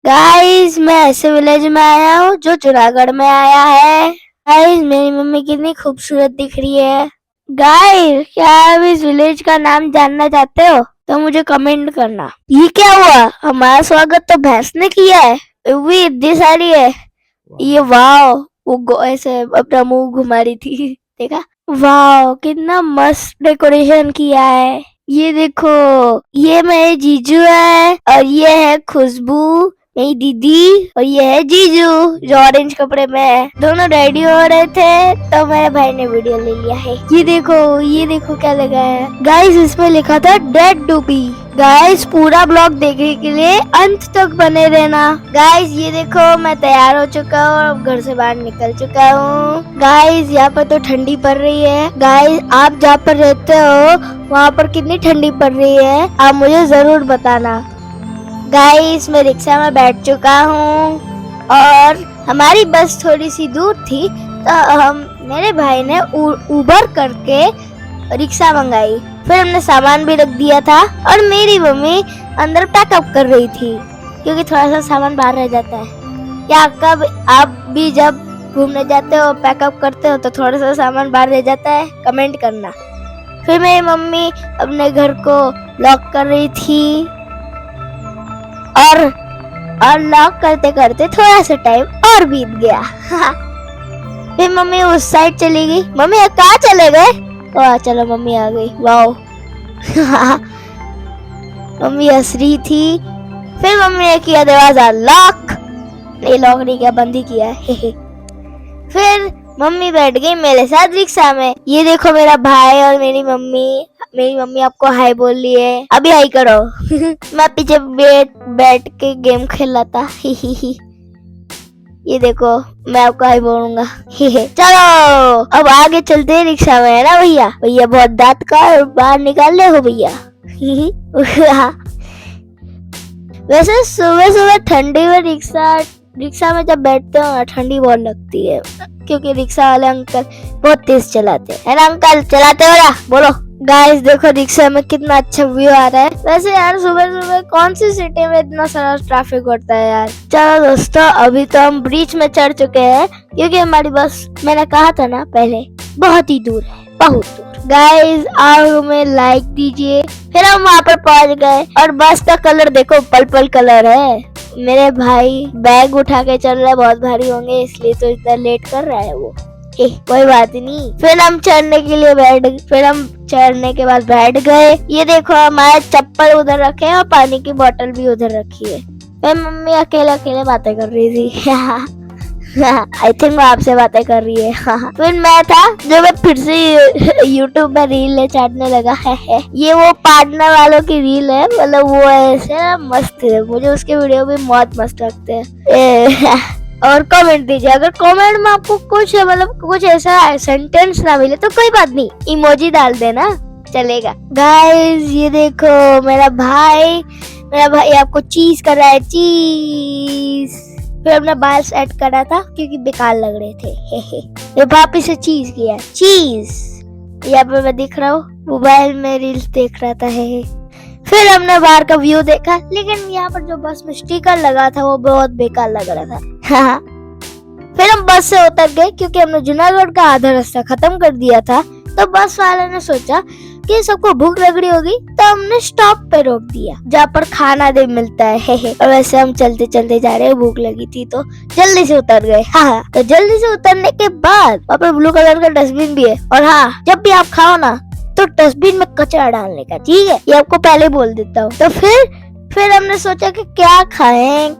Guys मैं ऐसे village में आया हूँ जो जूनागढ़ में आया है। गाइस मेरी मम्मी कितनी खूबसूरत दिख रही है। गाइस क्या आप इस विलेज का नाम जानना चाहते हो तो मुझे कमेंट करना। ये क्या हुआ, हमारा स्वागत तो भैंस ने किया है। वो इतनी सारी है। ये वाह, वो ऐसे अपना मुंह घुमा रही थी देखा। वाह कितना मस्त डेकोरेशन किया है। ये देखो, ये मेरे जीजू है और ये है खुशबू मेरी दीदी और ये है जीजू जो ऑरेंज कपड़े में है। दोनों रेडी हो रहे थे तो मेरे भाई ने वीडियो ले लिया है। ये देखो क्या लगा है गाइस, इसमें लिखा था डेड टू बी। गाइस पूरा ब्लॉग देखने के लिए अंत तक बने रहना। गाइस ये देखो मैं तैयार हो चुका हूँ और घर से बाहर निकल चुका हूँ। गाइस यहाँ पर तो ठंडी पड़ रही है। गाइस आप जहाँ पर रहते हो वहाँ पर कितनी ठंडी पड़ रही है आप मुझे जरूर बताना। गाइस मैं रिक्शा में बैठ चुका हूँ और हमारी बस थोड़ी सी दूर थी तो मेरे भाई ने उबर करके रिक्शा मंगाई। फिर हमने सामान भी रख दिया था और मेरी मम्मी अंदर पैकअप कर रही थी क्योंकि थोड़ा सा सामान बाहर रह जाता है। क्या कब आप भी जब घूमने जाते हो पैकअप करते हो तो थोड़ा सा सामान बाहर रह जाता है? कमेंट करना। फिर मेरी मम्मी अपने घर को लॉक कर रही थी और लॉक करते करते थोड़ा सा टाइम और बीत गया। फिर मम्मी उस साइड चली गई। मम्मी कहाँ चले गए? वाह चलो मम्मी आ गई। वाओ मम्मी हंस रही थी। फिर मम्मी ने किया दरवाजा लॉक। नहीं लॉक नहीं किया, बंद ही किया है। फिर मम्मी बैठ गई मेरे साथ रिक्शा में। ये देखो मेरा भाई और मेरी मम्मी आपको हाय बोल रही है। अभी हाय करो। मैं पीछे बैठ के गेम खेल रहा था। ये देखो मैं आपको हाय बोलूंगा। चलो अब आगे चलते हैं रिक्शा में, है ना भैया? भैया बहुत दांत का बाहर निकाल ले हो भैया। वैसे सुबह सुबह ठंडी में रिक्शा में जब बैठते हो ना ठंडी बहुत लगती है क्योंकि रिक्शा वाले अंकल बहुत तेज चलाते हैं, है ना अंकल? चलाते हो ना? बोलो। गाइस देखो रिक्शा में कितना अच्छा व्यू आ रहा है। वैसे यार सुबह सुबह कौन सी सिटी में इतना सारा ट्रैफिक होता है यार। चलो दोस्तों अभी तो हम ब्रिज में चढ़ चुके हैं क्योंकि हमारी बस, मैंने कहा था ना पहले, बहुत ही दूर है, बहुत दूर। गाइस आप हमें लाइक दीजिए। फिर हम वहाँ पर पहुँच गए और बस का कलर देखो पर्पल कलर है। मेरे भाई बैग उठा के चल रहा है, बहुत भारी होंगे इसलिए तो इतना लेट कर रहा है वो। कोई बात नहीं। फिर हम चढ़ने के बाद बैठ गए। ये देखो हमारे चप्पल उधर रखे हैं और पानी की बोतल भी उधर रखी है। फिर मम्मी अकेले अकेले बातें कर रही थी। आई थिंक वो आपसे बातें कर रही है। फिर मैं था जो मैं फिर से यूट्यूब में रील चाटने लगा है। ये वो पार्टनर वालों की रील है, मतलब वो ऐसे मस्त है, मुझे उसके वीडियो भी बहुत मस्त लगते हैं। और कमेंट दीजिए, अगर कमेंट में आपको कुछ मतलब कुछ ऐसा सेंटेंस ना मिले तो कोई बात नहीं, इमोजी डाल देना, चलेगा। गाइस ये देखो मेरा भाई आपको चीज कर रहा है, चीज। फिर अपना बाल सेट करा था क्योंकि बेकार लग रहे थे। फिर वापिस से चीज किया, चीज। यहाँ पे मैं दिख रहा हूँ, मोबाइल में रील्स देख रहा था। फिर हमने बाहर का व्यू देखा, लेकिन यहाँ पर जो बस में स्टिकर लगा था वो बहुत बेकार लग रहा था। फिर हम बस से उतर गए क्योंकि हमने जूनागढ़ का आधा रास्ता खत्म कर दिया था। तो बस वाले ने सोचा कि सबको भूख लग रही होगी तो हमने स्टॉप पे रोक दिया जहाँ पर खाना दे मिलता है। और वैसे हम चलते चलते जा रहे हैं, भूख लगी थी तो जल्दी से उतर गए। हाँ तो जल्दी से उतरने के बाद वहाँ पर ब्लू कलर का डस्टबिन भी है। और हाँ जब भी आप खाओ ना तो डस्टबिन में कचरा डालने का, ठीक है? ये आपको पहले बोल देता हूँ। तो फिर हमने सोचा कि क्या खाएं।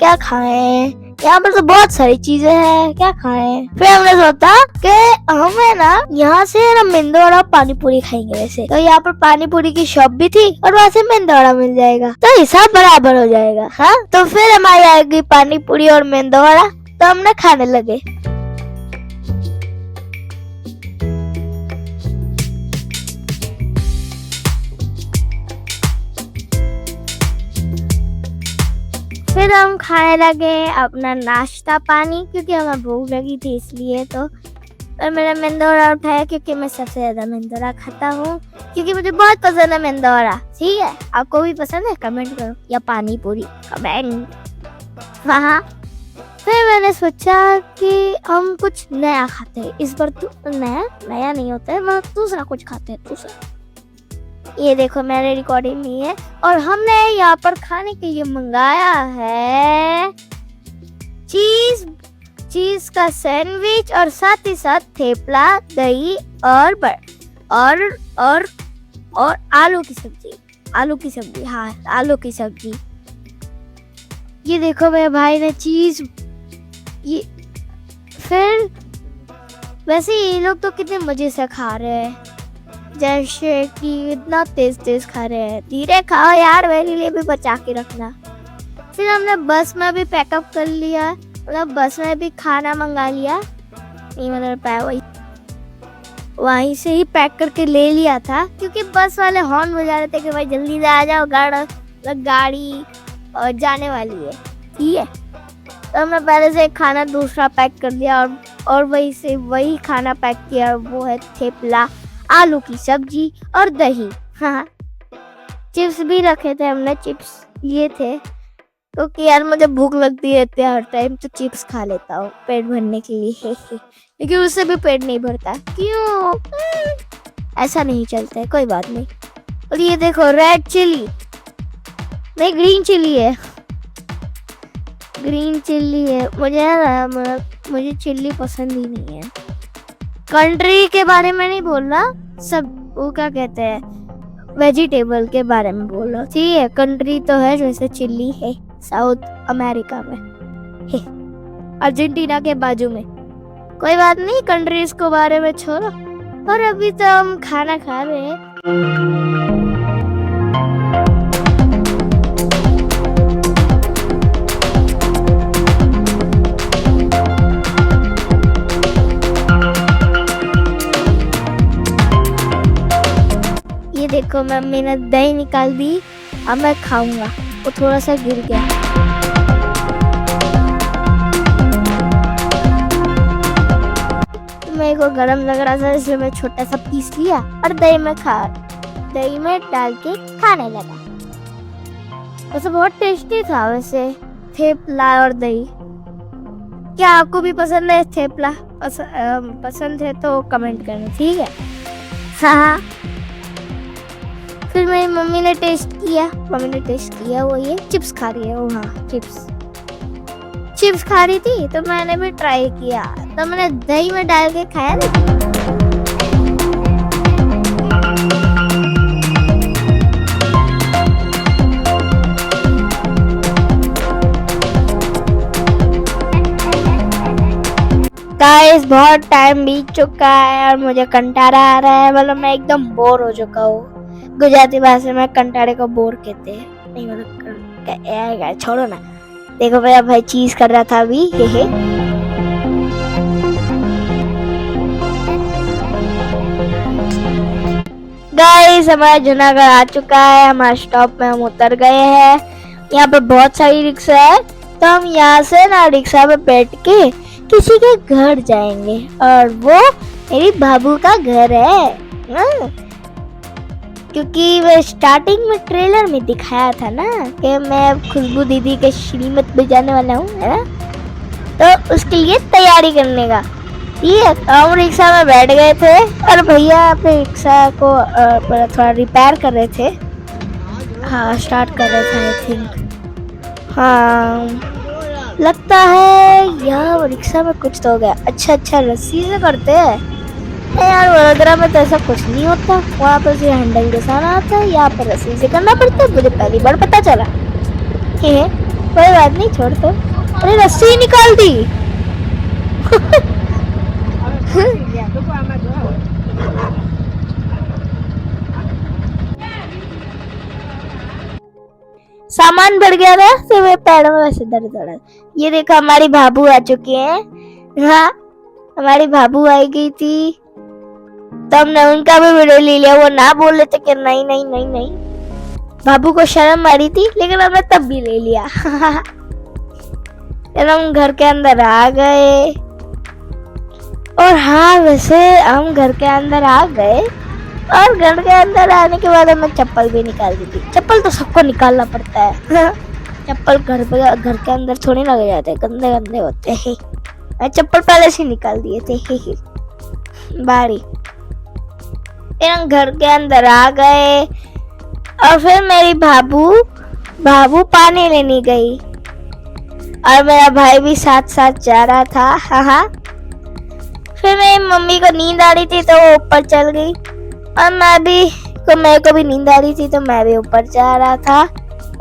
यहाँ पर तो बहुत सारी चीजें हैं, क्या खाएं? फिर हमने सोचा कि हमें ना यहाँ से ना मेंदोड़ा पानी पूरी खाएंगे। वैसे तो यहाँ पर पानी पूरी की शॉप भी थी और वहाँ से मेंदोड़ा मिल जाएगा तो हिसाब बराबर हो जाएगा। हाँ तो फिर हमारी आएगी पानी पूरी और मेंदोड़ा, तो हमने खाने लगे। फिर हम खाने लगे अपना नाश्ता पानी क्योंकि हमें भूख लगी थी इसलिए। तो और मेरा मेंदोड़ा उठाया क्योंकि मैं सबसे ज्यादा मेंदोड़ा खाता हूँ क्योंकि मुझे बहुत पसंद है मेंदोड़ा। ठीक है आपको भी पसंद है? कमेंट करो, या पानी पूरी कमेंट। हाँ, फिर मैंने सोचा कि हम कुछ नया खाते हैं इस बार। तो नया नहीं होता है, मतलब दूसरा कुछ खाते हैं दूसरा। ये देखो मैंने रिकॉर्डिंग ली है और हमने यहाँ पर खाने के लिए मंगाया है चीज का सैंडविच और साथ ही साथ थेपला, दही और आलू की सब्जी। हाँ, आलू की सब्जी। ये देखो मेरे भाई ने चीज। ये फिर वैसे ये लोग तो कितने मजे से खा रहे हैं, जैसे कि इतना तेज खा रहे हैं। धीरे खाओ यार, मेरे लिए भी बचा के रखना। फिर हमने बस में भी पैकअप कर लिया, मतलब बस में भी खाना मंगा लिया। नहीं मतलब वहीं से ही पैक करके ले लिया था, क्योंकि बस वाले हॉर्न बजा रहे थे कि भाई जल्दी से आ जाओ, गाड़ी और जाने वाली है। ठीक है, तो हमने पहले से खाना दूसरा पैक कर दिया और वही खाना पैक किया। वो है थेपला, आलू की सब्जी और दही। हाँ, चिप्स भी रखे थे हमने, चिप्स लिए थे क्योंकि यार मुझे भूख लगती है हर टाइम, तो चिप्स खा लेता हूँ पेट भरने के लिए। लेकिन उससे भी पेट नहीं भरता। क्यों? ऐसा नहीं चलता है, कोई बात नहीं। और ये देखो रेड चिली नहीं, ग्रीन चिली है। मुझे चिल्ली पसंद ही नहीं है। कंट्री के बारे में नहीं बोल रहा, सब वो क्या कहते हैं, वेजिटेबल के बारे में बोल रहा। ठीक है, कंट्री तो है जैसे चिल्ली है साउथ अमेरिका में, अर्जेंटीना के बाजू में। कोई बात नहीं, कंट्रीज को बारे में छोड़ो। और अभी तो हम खाना खा रहे हैं। ये देखो मम्मी ने दही निकाल दी, अब मैं खाऊंगा। वो थोड़ा सा गिर गया। मेरे को गरम लग रहा था, इसलिए मैं छोटा सा पीस लिया और दही में डाल के खाने लगा। वैसे बहुत टेस्टी था वैसे थेपला और दही। क्या आपको भी पसंद है थेपला? पसंद है तो कमेंट करना, ठीक है? हाँ। फिर मेरी मम्मी ने टेस्ट किया। वो ये चिप्स खा रही है। वो हाँ, चिप्स खा रही थी तो मैंने भी ट्राई किया, तो मैंने दही में डाल के खाया ना। गाइस बहुत टाइम बीत चुका है और मुझे कंटारा आ रहा है, मतलब मैं एकदम बोर हो चुका हूँ। गुजराती भाषा में कंटारे को बोर कहते हैं। नहीं मतलब छोड़ो ना। देखो मेरा भाई चीज कर रहा था अभी। गाइस हमारा जूनागढ़ आ चुका है। हमारे स्टॉप में हम उतर गए हैं। यहाँ पर बहुत सारी रिक्शा है, तो हम यहाँ से ना रिक्शा में बैठ के किसी के घर जाएंगे, और वो मेरी बाबू का घर है। क्योंकि वो स्टार्टिंग में ट्रेलर में दिखाया था ना कि मैं खुशबू दीदी के श्रीमत में जाने वाला हूँ, है ना, तो उसके लिए तैयारी करने का। ठीक है, तो हम रिक्शा में बैठ गए थे और भैया अपने रिक्शा को थोड़ा रिपेयर कर रहे थे। हाँ, स्टार्ट कर रहे थे आई थिंक। हाँ, लगता है यह रिक्शा में कुछ तो हो गया। अच्छा रस्सी से करते हैं यार। वडोदरा में तो ऐसा कुछ नहीं होता, वहाँ पर सिर्फ हैंडल के साथ आता है, यहाँ पर रस्सी से करना पड़ता है। मुझे पहली बार पता चला। कोई बात नहीं, छोड़ दो। अरे रस्सी निकाल दी। सामान बढ़ गया था तो मेरे पैरों में वैसे दर्द हो रहा। ये देखो हमारी भाभू आ चुकी है। हाँ, हमारी भाभू आई गई थी, तो हमने उनका भी वीडियो ले लिया। वो ना बोल रहे थे कि नहीं। बाबू को शर्म आ रही थी, लेकिन हमने तब भी ले लिया। फिर हम घर के अंदर आ गए। और हाँ, वैसे हम घर के अंदर आ गए, और घर के अंदर आने के बाद हमें चप्पल भी निकाल दी थी। चप्पल तो सबको निकालना पड़ता है। चप्पल घर के अंदर थोड़ी लगे जाते, गंदे गंदे होते हैं। मैं चप्पल पहले से निकाल दिए थे बारी। फिर हम घर के अंदर आ गए और फिर मेरी बाबू पानी लेने गई और मेरा भाई भी साथ साथ जा रहा था। हाँ। फिर मेरी मम्मी को नींद आ रही थी तो वो ऊपर चल गई और मेरे को भी नींद आ रही थी तो मैं भी ऊपर जा रहा था।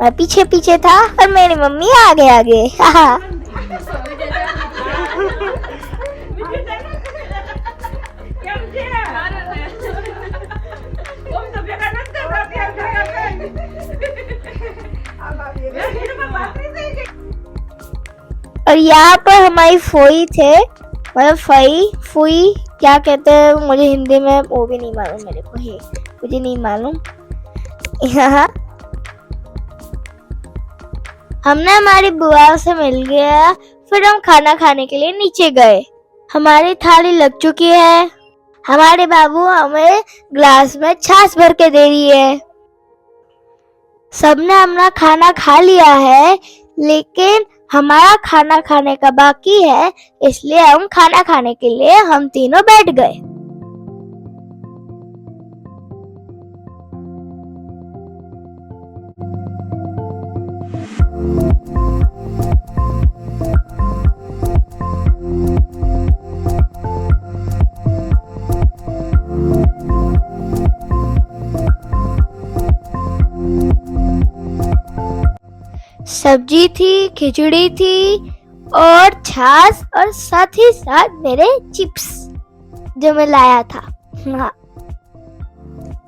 मैं पीछे पीछे था और मेरी मम्मी आगे आगे। हाँ। और यहाँ पर हमारी फोई थे, मतलब फुई क्या कहते हैं मुझे हिंदी में वो भी नहीं मालूम, मेरे को है मुझे नहीं मालूम। यहाँ हमने हमारी बुआ से मिल गया। फिर हम खाना खाने के लिए नीचे गए। हमारी थाली लग चुकी है। हमारे बाबू हमें ग्लास में छाछ भर के दे रही है। सबने अपना खाना खा लिया है, लेकिन हमारा खाना खाने का बाकी है, इसलिए हम खाना खाने के लिए हम तीनों बैठ गए। सब्जी थी, खिचड़ी थी और छाछ और साथ ही साथ मेरे चिप्स जो मैं लाया था। हाँ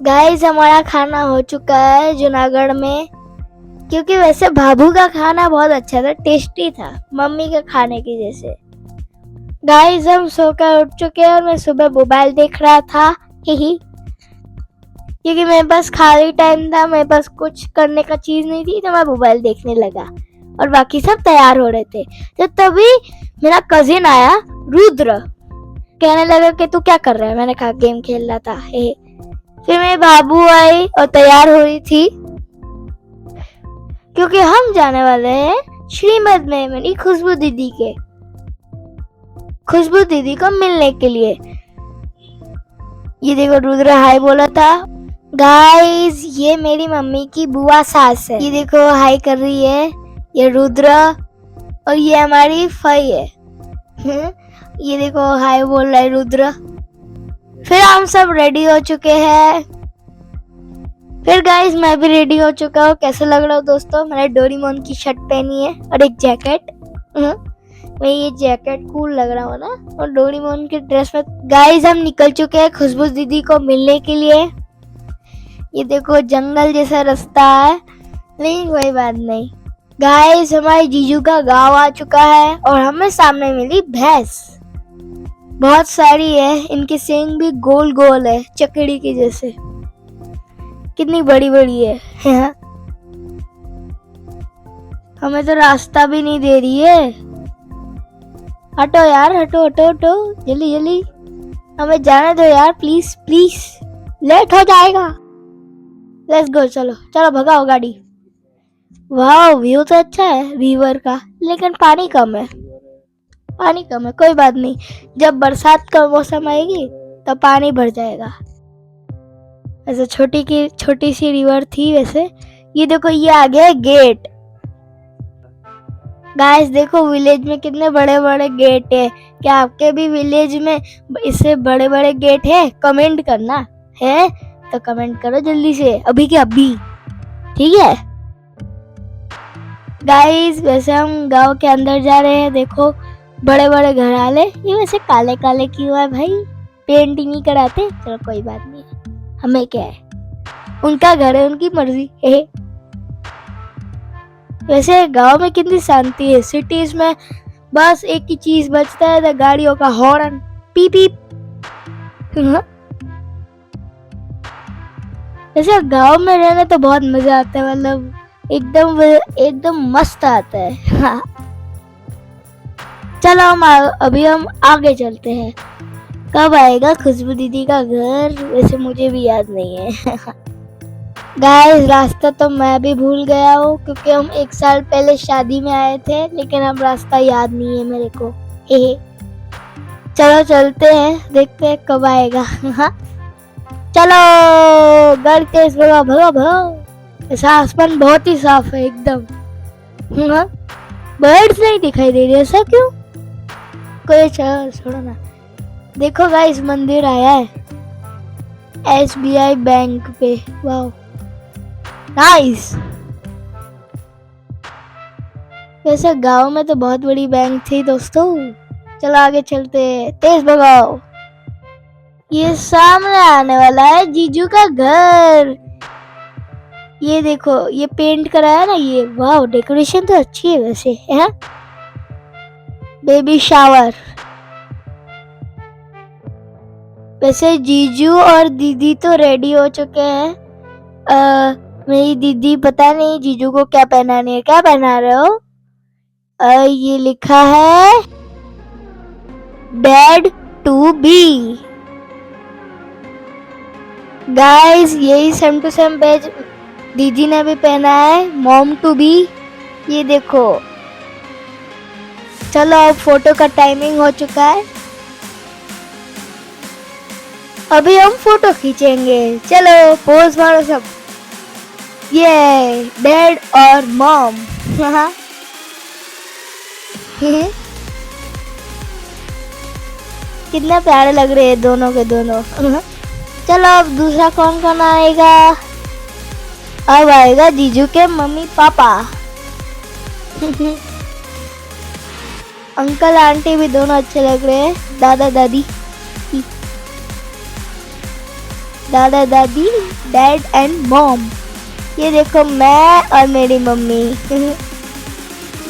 गाइस, हमारा खाना हो चुका है जूनागढ़ में, क्योंकि वैसे बाबू का खाना बहुत अच्छा था, टेस्टी था, मम्मी के खाने की जैसे। गाइस, हम सोकर उठ चुके हैं और मैं सुबह मोबाइल देख रहा था क्योंकि मेरे पास खाली टाइम था, मेरे पास कुछ करने का चीज नहीं थी, तो मैं मोबाइल देखने लगा और बाकी सब तैयार हो रहे थे। तो तभी मेरा कजिन आया, रुद्र, कहने लगा कि तू क्या कर रहा है। मैंने कहा गेम खेल रहा था। फिर मेरे बाबू आई और तैयार हो रही थी क्योंकि हम जाने वाले हैं श्रीमद में मेरी खुशबू दीदी को मिलने के लिए। ये देखो रुद्र हाय बोला था। गाइस, ये मेरी मम्मी की बुआ सास है, ये देखो हाय कर रही है, ये रुद्र। और ये हमारी फई है, ये देखो हाय बोल रहा है रुद्र। फिर हम सब रेडी हो चुके हैं। फिर गाइस, मैं भी रेडी हो चुका हूँ। कैसे लग रहा हूँ दोस्तों? मैंने डोरेमोन की शर्ट पहनी है और एक जैकेट। मैं ये जैकेट कूल लग रहा हूँ ना, और डोरेमोन की ड्रेस में। गाइस, हम निकल चुके हैं खुशबू दीदी को मिलने के लिए। ये देखो जंगल जैसा रास्ता है, लेकिन कोई बात नहीं। गाइस, हमारे जीजू का गांव आ चुका है और हमें सामने मिली भैंस, बहुत सारी है। इनके सींग भी गोल गोल है, चकड़ी के जैसे, कितनी बड़ी बड़ी है। हमें तो रास्ता भी नहीं दे रही है। हटो यार, हटो हटो हटो, जल्दी जल्दी हमें जाने दो यार, प्लीज प्लीज, लेट हो जाएगा। लेट्स गो, चलो चलो भगाओ गाड़ी। वाह, व्यू तो अच्छा है रिवर का, लेकिन पानी कम है, कोई बात नहीं, जब बरसात का मौसम आएगी तो पानी भर जाएगा। वैसे छोटी सी रिवर थी वैसे। ये देखो, ये आ गया है गेट। गाइस देखो, विलेज में कितने बड़े बड़े गेट है। क्या आपके भी विलेज में इससे बड़े बड़े गेट है? कमेंट करना है तो कमेंट करो जल्दी से, अभी के अभी, ठीक है। गाइस, वैसे हम गांव के अंदर जा रहे हैं। देखो बड़े बड़े घराले, ये वैसे काले काले क्यों है भाई? पेंट ही नहीं कराते। चलो कोई बात नहीं, हमें क्या है, उनका घर है, उनकी मर्जी है। वैसे गांव में कितनी शांति है। सिटीज में बस एक ही चीज बचता है, तो गाड़ियों का हॉर्न, पीप पीप। वैसे गांव में रहना तो बहुत मजा आता है, मतलब एकदम मस्त आता है। हाँ। चलो अभी हम आगे चलते हैं। कब आएगा खुशबू दीदी का घर? वैसे मुझे भी याद नहीं है। गाइस रास्ता तो मैं भी भूल गया हूँ क्योंकि हम 1 साल पहले शादी में आए थे, लेकिन अब रास्ता याद नहीं है मेरे को। हे चलो चलते हैं, देखते हैं कब आएगा। हाँ चलो, घर के इस भगा भगा भगा। ऐसा आसमान बहुत ही साफ है एकदम। हाँ बर्ड्स नहीं दिखाई दे रही, ऐसा क्यों? कोई चलो छोड़ो ना। देखो गाइस मंदिर आया है SBI बैंक पे। वाह नाइस। वैसे गांव में तो बहुत बड़ी बैंक थी दोस्तों। चलो आगे चलते, तेज भगाओ। ये सामने आने वाला है जीजू का घर। ये देखो ये पेंट कराया है ना ये। वाह डेकोरेशन तो अच्छी है वैसे है। Baby shower. वैसे जीजू और दीदी तो रेडी हो चुके हैं। मेरी दीदी पता नहीं जीजू को क्या पहनानी है। क्या पहना रहे हो? ये लिखा है डैड टू बी। गाइस यही सेम टू सेम पेज दीदी ने भी पहना है, मॉम टू बी। ये देखो। चलो अब फोटो का टाइमिंग हो चुका है, अभी हम फोटो खींचेंगे। चलो पोज मारो सब। ये डैड और मॉम। कितने प्यारे लग रहे हैं दोनों के दोनों। चलो अब दूसरा कौन कौन आएगा? अब आएगा जीजू के मम्मी पापा। अंकल आंटी भी दोनों अच्छे लग रहे हैं। दादा दादी, दादा दादी, डैड एंड मॉम। ये देखो मैं और मेरी मम्मी।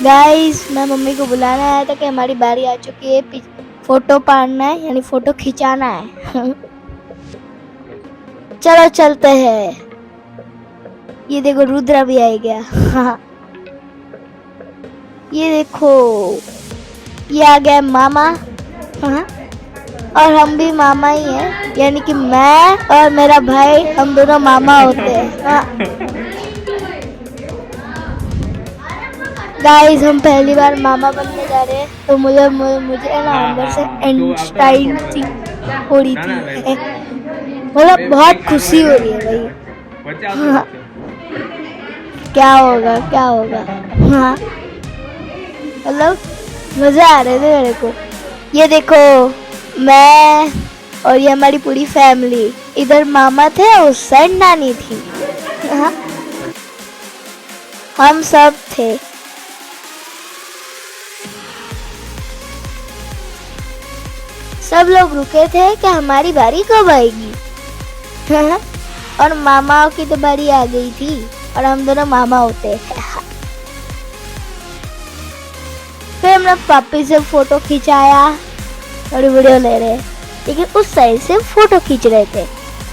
गाइस मैं मम्मी को बुलाने आया था कि हमारी बारी आ चुकी है, फोटो पाड़ना है यानी फोटो खिंचाना है। चलो चलते हैं। ये देखो रुद्रा भी आ गया। ये देखो ये आ गया मामा। और हम भी मामा ही हैं, यानी कि मैं और मेरा भाई हम दोनों मामा होते हैं। गाइस हम पहली बार मामा बनने जा रहे हैं, तो मुझे ना अंदर से आइंस्टाइन थी हो रही थी। मतलब बहुत खुशी हो रही है भाई। क्या होगा क्या होगा। हाँ मतलब मजे आ रहे थे मेरे को। ये देखो मैं और ये हमारी पूरी फैमिली। इधर मामा थे और उस साइड नानी थी। हाँ हम सब थे। सब लोग रुके थे कि हमारी बारी कब आएगी। और मामाओं की तो बारी आ गई थी और हम दोनों मामा होते। फिर हमने पापी से फोटो खिंचाया और वीडियो ले रहे, लेकिन उस साइड से फोटो खींच रहे थे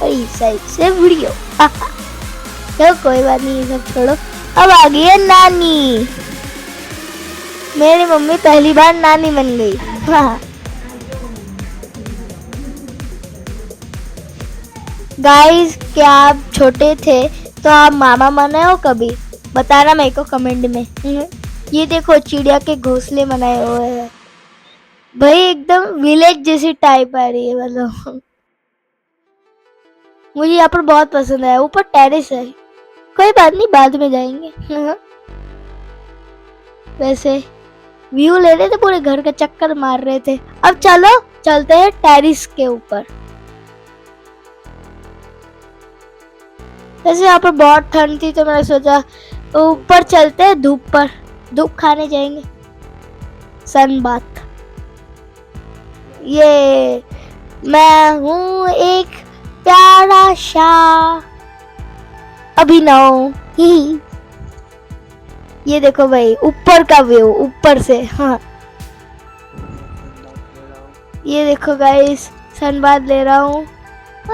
और इस साइड से वीडियो। तो कोई बात नहीं, सब छोड़ो। अब आ गई है नानी। मेरी मम्मी पहली बार नानी बन गई। गाइस क्या आप छोटे थे तो आप मामा बने हो कभी? बताना मेरे को कमेंट में। ये देखो चिड़िया के घोंसले बनाए हुए हैं भाई, एकदम विलेज जैसी टाइप आ रही है। मतलब मुझे यहाँ पर बहुत पसंद है। ऊपर टेरेस है, कोई बात नहीं बाद में जाएंगे। वैसे व्यू ले रहे थे, पूरे घर का चक्कर मार रहे थे। अब चलो चलते हैं टेरेस के ऊपर। वैसे यहाँ पर बहुत ठंड थी तो मैंने सोचा ऊपर चलते हैं, धूप खाने जाएंगे, सन बात। ये मैं हूँ एक प्यारा सा अभिनव। ये देखो भाई ऊपर का व्यू, ऊपर से। हाँ ये देखो गाइस सनबाथ ले रहा हूँ।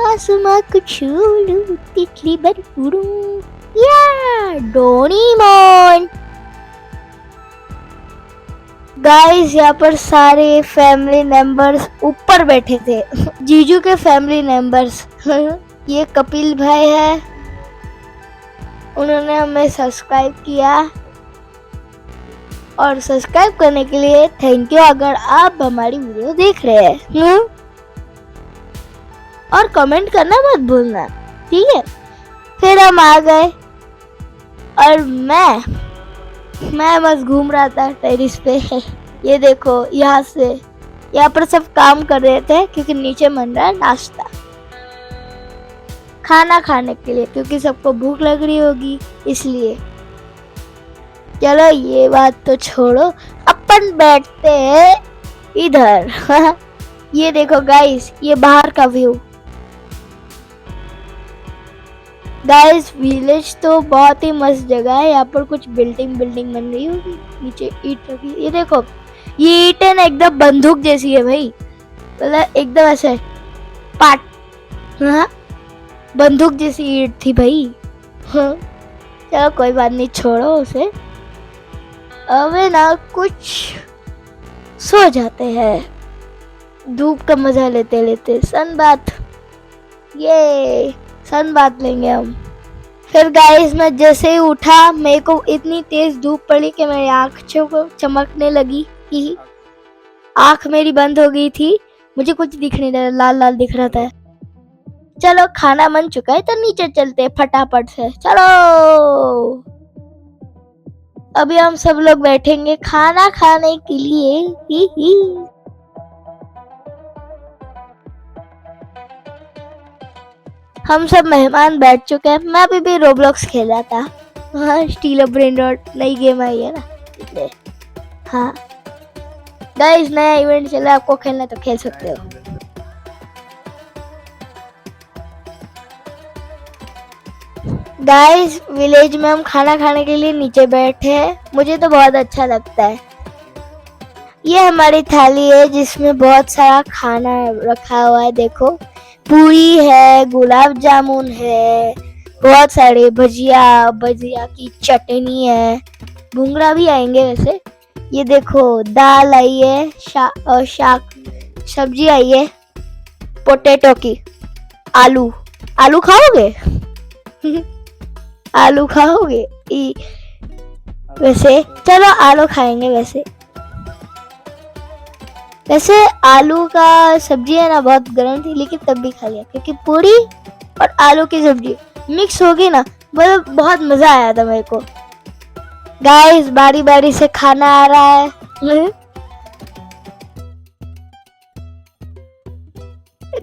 आसमां को छू लूं, तितली बन उड़ूं, या डोरेमोन। गाइस यहाँ पर सारे फैमिली मेंबर्स ऊपर बैठे थे। जीजू के फैमिली मेंबर्स। ये कपिल भाई है, उन्होंने हमें सब्सक्राइब किया, और सब्सक्राइब करने के लिए थैंक यू अगर आप हमारी वीडियो देख रहे हैं। और कमेंट करना मत भूलना, ठीक है। फिर हम आ गए और मैं बस घूम रहा था टेरिस पे। ये देखो, यहाँ पर सब काम कर रहे थे क्योंकि नीचे बन रहा है नाश्ता खाना खाने के लिए, क्योंकि सबको भूख लग रही होगी इसलिए। चलो ये बात तो छोड़ो, अपन बैठते हैं इधर। ये देखो गाइस, ये बाहर का व्यू। गाइस विलेज तो बहुत ही मस्त जगह है। यहाँ पर कुछ बिल्डिंग बन रही होगी, नीचे ईंट लगी। ये देखो, ये ईंटें ना एकदम बंदूक जैसी है भाई, मतलब एकदम ऐसे पाट, हाँ बंदूक जैसी ईंट थी भाई। हाँ चलो कोई बात नहीं, छोड़ो उसे। अबे ना कुछ सो जाते हैं, धूप का मजा लेते लेते। सन बात, ये सन बात लेंगे हम। फिर गाइस मैं जैसे ही उठा, मेरे को इतनी तेज धूप पड़ी कि मेरी आंखों को चमकने लगी। आंख मेरी बंद हो गई थी, मुझे कुछ दिख नहीं रहा, लाल लाल दिख रहा था। चलो खाना बन चुका है तो नीचे चलते फटाफट से, चलो। अभी हम सब लोग बैठेंगे खाना खाने के लिए। हम सब मेहमान बैठ चुके हैं। मैं अभी भी रोब्लॉक्स खेल रहा था। हाँ, स्टील ऑफ ब्रेन रॉट नई गेम आई है ना। हाँ गाइस, नया इवेंट चला, आपको खेलना तो खेल सकते हो। गाइस विलेज में हम खाना खाने के लिए नीचे बैठे हैं, मुझे तो बहुत अच्छा लगता है। ये हमारी थाली है जिसमें बहुत सारा खाना रखा हुआ है। देखो, पूरी है, गुलाब जामुन है, बहुत सारे भजिया की चटनी है, भुंगरा भी आएंगे वैसे। ये देखो, दाल आई है, सब्जी आई है पोटैटो की। आलू खाओगे? आलू खाओगे? वैसे चलो आलू खाएंगे। वैसे आलू का सब्जी है ना, बहुत गर्म थी लेकिन तब भी खा लिया, क्योंकि पूरी और आलू की सब्जी मिक्स होगी ना, मतलब बहुत मजा आया था मेरे को। गाइस बारी बारी से खाना आ रहा है।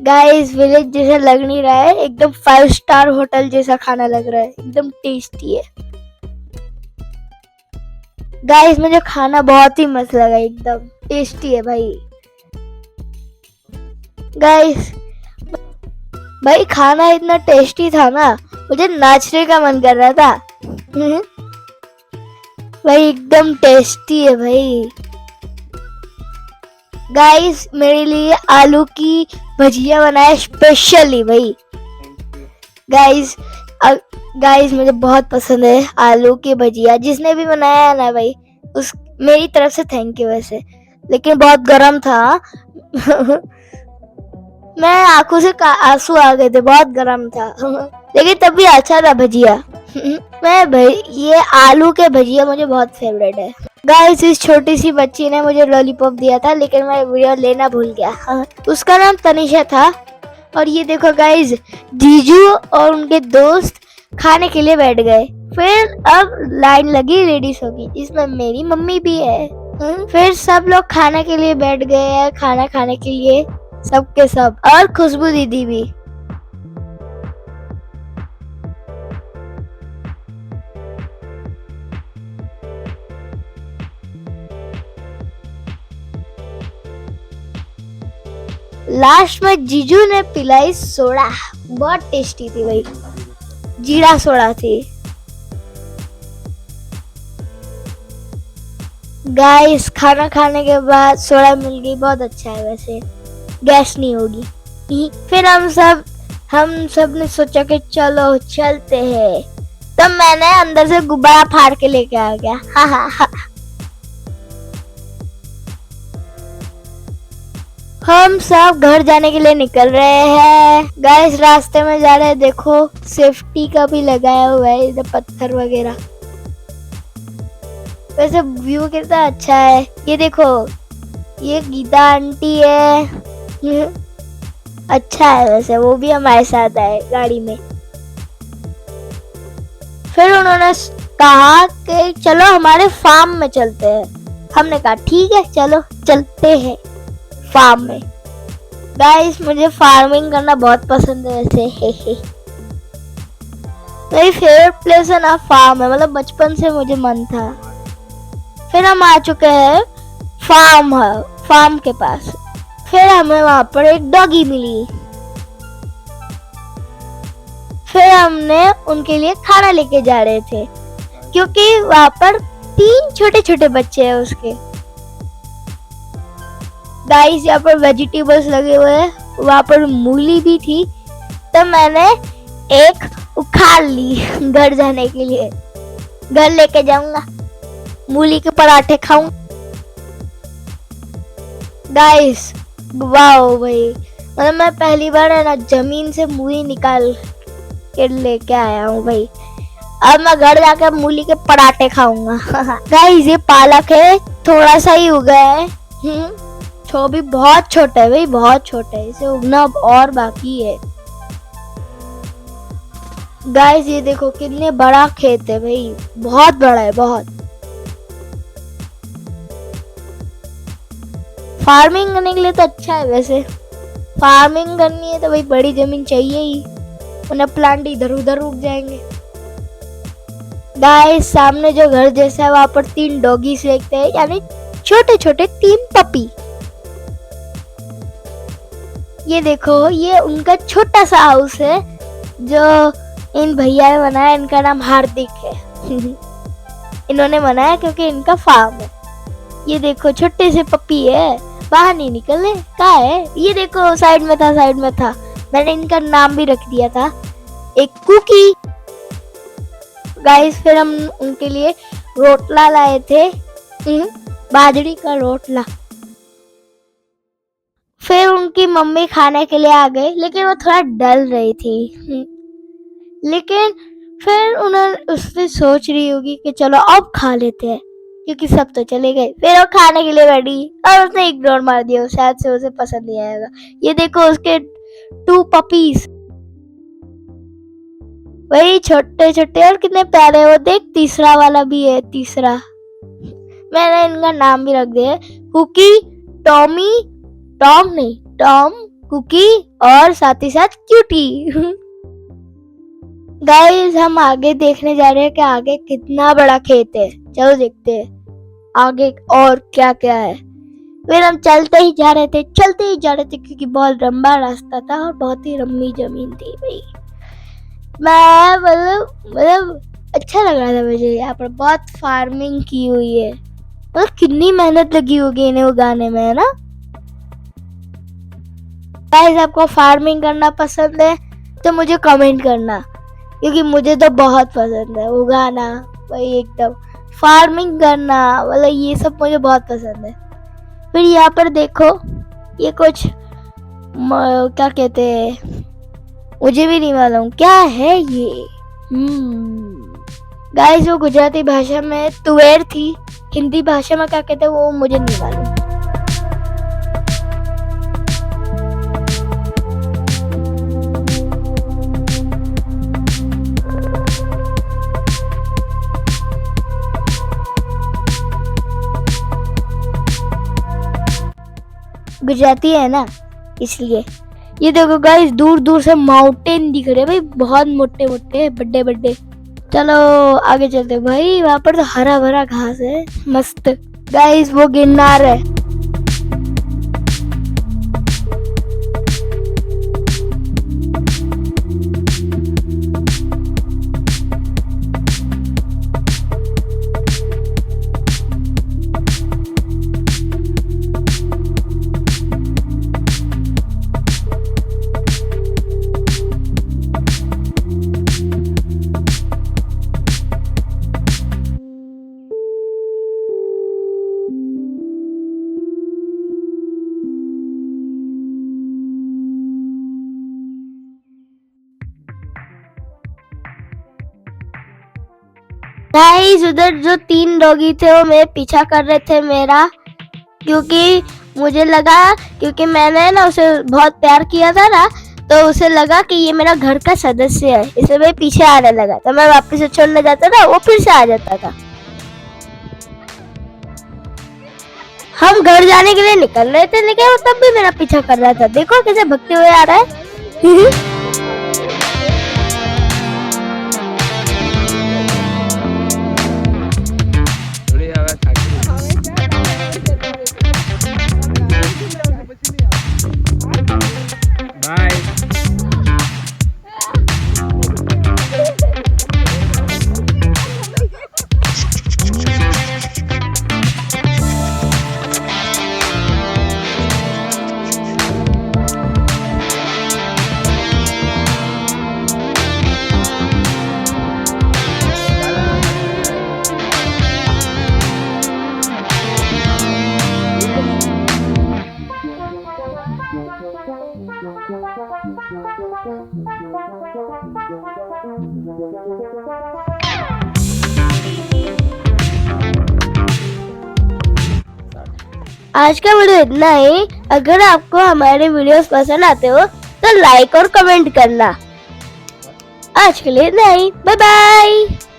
गाइस विलेज जैसा लग नहीं रहा है, एकदम 5 स्टार होटल जैसा खाना लग रहा है, एकदम टेस्टी है। गाइस मुझे खाना बहुत ही मस्त लगा, एकदम टेस्टी है भाई। गाइस भाई खाना इतना टेस्टी था ना, मुझे नाचने का मन कर रहा था। भाई एकदम टेस्टी है भाई। गाइस मेरे लिए आलू की भजिया बनाया स्पेशली भाई। गाइस मुझे बहुत पसंद है आलू की भजिया। जिसने भी बनाया है ना भाई, उस मेरी तरफ से थैंक यू। वैसे लेकिन बहुत गर्म था। मैं आंखों से आंसू आ गए थे, बहुत गर्म था। लेकिन तब भी अच्छा था भजिया। मैं भाई ये आलू के भजिया मुझे बहुत फेवरेट है। गाइस इस छोटी सी बच्ची ने मुझे लॉलीपॉप दिया था, लेकिन मैं वीडियो लेना भूल गया। उसका नाम तनिषा था। और ये देखो गाइस, जीजू और उनके दोस्त खाने के लिए बैठ गए। फिर अब लाइन लगी लेडीजों की, जिसमें मेरी मम्मी भी है। फिर सब लोग खाने के लिए बैठ गए हैं, खाना खाने के लिए सबके सब, और खुशबू दीदी भी। लास्ट में जीजू ने पिलाई सोडा, बहुत टेस्टी थी भाई, जीरा सोडा थी। गाइस खाना खाने के बाद सोडा मिल गई, बहुत अच्छा है। वैसे गैस नहीं होगी। फिर हम सब ने सोचा कि चलो चलते हैं, तब मैंने अंदर से गुब्बारा फाड़ के लेके आ गया। हम सब घर जाने के लिए निकल रहे हैं गाइस। रास्ते में जा रहे हैं, देखो सेफ्टी का भी लगाया हुआ है इधर पत्थर वगैरह। वैसे व्यू कितना अच्छा है, ये देखो ये गीता आंटी है। अच्छा है, वैसे वो भी हमारे साथ आए गाड़ी में। फिर उन्होंने कहा कि चलो हमारे फार्म में चलते हैं। हमने कहा ठीक है चलो चलते हैं फार्म में। गाइस मुझे फार्मिंग करना बहुत पसंद है वैसे। मेरी फेवरेट प्लेस है ना फार्म है, मतलब बचपन से मुझे मन था। फिर हम आ चुके हैं फार्म के पास। फिर हमें वहां पर एक डॉगी मिली। फिर हमने उनके लिए खाना लेके जा रहे थे क्योंकि वहां पर 3 छोटे छोटे बच्चे हैं उसके। गाइस यहाँ पर वेजिटेबल्स लगे हुए हैं, वहां पर मूली भी थी, तो मैंने एक उखाड़ ली घर जाने के लिए। घर लेके जाऊंगा, मूली के पराठे खाऊं। गाइस वाओ भाई, मतलब मैं पहली बार है ना जमीन से मूली निकाल के लेके आया हूँ भाई। अब मैं घर जाकर मूली के पराठे खाऊंगा। गाइस ये पालक है, थोड़ा सा ही उगा है। तो भी बहुत छोटा है भाई, बहुत छोटा है, इसे उगना और बाकी है। गाइस ये देखो कितने बड़ा खेत है भाई, बहुत बड़ा है बहुत। फार्मिंग करने के लिए तो अच्छा है वैसे। फार्मिंग करनी है तो भाई बड़ी जमीन चाहिए ही, उन्हें प्लांट इधर उधर उग जाएंगे। गाइस सामने जो घर जैसा है वहां पर 3 डॉगीज देखते हैं, यानी छोटे छोटे 3 पपी। ये देखो ये उनका छोटा सा हाउस है जो इन भैया ने बनाया। इनका नाम हार्दिक है। इन्होंने बनाया क्योंकि इनका फार्म है। ये देखो छोटे से पपी है, बाहर नहीं निकले, कहाँ है? ये देखो साइड में था, साइड में था। मैंने इनका नाम भी रख दिया था, एक कुकी। गाइस फिर हम उनके लिए रोटला लाए थे, बाजरी का रोटला। फिर उनकी मम्मी खाने के लिए आ गई, लेकिन वो थोड़ा डल रही थी। लेकिन फिर उन्होंने उसने सोच रही होगी कि चलो अब खा लेते हैं, क्योंकि सब तो चले गए। फिर वो खाने के लिए बैठी और उसने इग्नोर मार दिया, शायद से उसे पसंद नहीं आएगा। ये देखो उसके 2 पपीज, वही छोटे छोटे और कितने प्यारे। वो देख तीसरा वाला भी है, तीसरा। मैंने इनका नाम भी रख दिया, कुकी, टॉमी, टॉम, कुकी और साथ ही साथ क्यूटी। गाइस हम आगे देखने जा रहे हैं कि आगे कितना बड़ा खेत है। चलो देखते हैं आगे और क्या क्या है। फिर हम चलते ही जा रहे थे क्योंकि बहुत लंबा रास्ता था और बहुत ही लंबी जमीन थी भाई। मैं मतलब अच्छा लग रहा था मुझे। यहाँ पर बहुत फार्मिंग की हुई है, मतलब कितनी मेहनत लगी होगी इन्हें उगाने में, है ना। गाइस आपको फार्मिंग करना पसंद है तो मुझे कमेंट करना, क्योंकि मुझे तो बहुत पसंद है उगाना, वही एकदम फार्मिंग करना, मतलब ये सब मुझे बहुत पसंद है। फिर यहाँ पर देखो ये कुछ क्या कहते हैं, मुझे भी नहीं मालूम क्या है ये। गाइस वो गुजराती भाषा में तुवेर थी, हिंदी भाषा में क्या कहते हैं वो मुझे नहीं मालूम। गुजराती है ना इसलिए। ये देखो गाइस दूर दूर से माउंटेन दिख रहे हैं भाई, बहुत मोटे मोटे बड़े बड़े। चलो आगे चलते भाई, वहां पर तो हरा भरा घास है मस्त। गाइस वो गिरनार है। गाइस उधर जो 3 डॉगी थे वो मेरे पीछा कर रहे थे मेरा, क्योंकि मुझे लगा, क्योंकि मैंने ना उसे बहुत प्यार किया था ना, तो उसे लगा कि ये मेरा घर का सदस्य है, इसलिए मैं पीछे आने लगा। तो मैं वापस से छोड़ने जाता था, वो फिर से आ जाता था। हम घर जाने के लिए निकल रहे थे, लेकिन वो तब भी मेरा पीछा कर रहा था। देखो कैसे भगते हुए आ रहा है। आज का वीडियो इतना ही। अगर आपको हमारे वीडियोस पसंद आते हो तो लाइक और कमेंट करना। आज के लिए इतना ही, बाय बाय।